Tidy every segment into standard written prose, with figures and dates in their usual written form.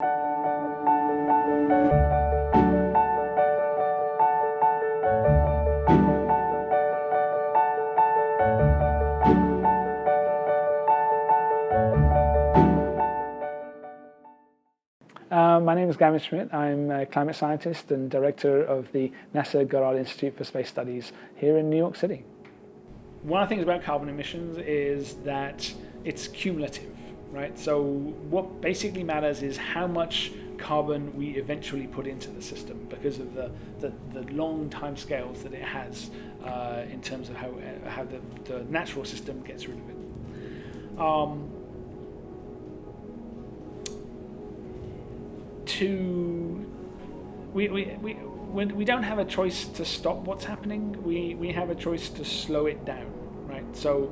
My name is Gavin Schmidt. I'm a climate scientist and director of the NASA Goddard Institute for Space Studies here in New York City. One of the things about carbon emissions is that it's cumulative, right? So what basically matters is how much carbon we eventually put into the system because of the long time scales that it has in terms of how the natural system gets rid of it. We don't have a choice to stop what's happening. We have a choice to slow it down, right? So,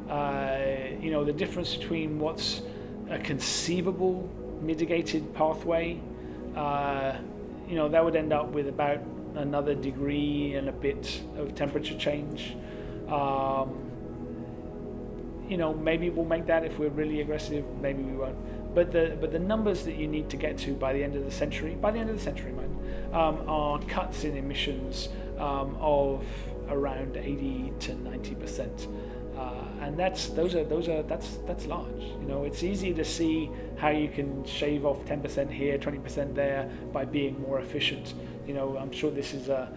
the difference between what's a conceivable mitigated pathway, that would end up with about another degree and a bit of temperature change. Maybe we'll make that if we're really aggressive. Maybe we won't. But the numbers that you need to get to by the end of the century, are cuts in emissions of around 80 to 90%, and that's large. It's easy to see how you can shave off 10% here, 20% there by being more efficient. I'm sure this is an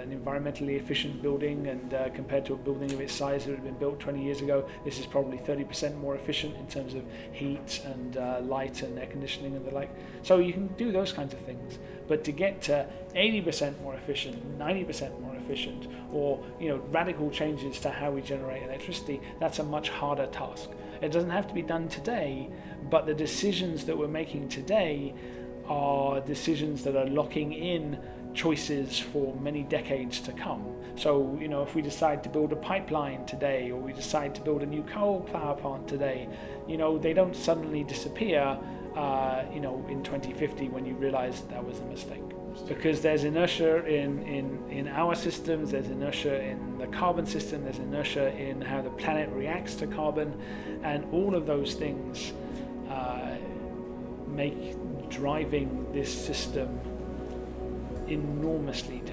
environmentally efficient building, and compared to a building of its size that had been built 20 years ago, this is probably 30% more efficient in terms of heat and light and air conditioning and the like. So you can do those kinds of things, but to get to 80% more efficient, 90% more efficient, or radical changes to how we generate electricity, that's a much harder task. It doesn't have to be done today, but the decisions that we're making today are decisions that are locking in choices for many decades to come. So, if we decide to build a pipeline today, or we decide to build a new coal power plant today, they don't suddenly disappear, in 2050 when you realize that was a mistake. Because there's inertia in our systems, there's inertia in the carbon system, there's inertia in how the planet reacts to carbon, and all of those things make driving this system enormously difficult.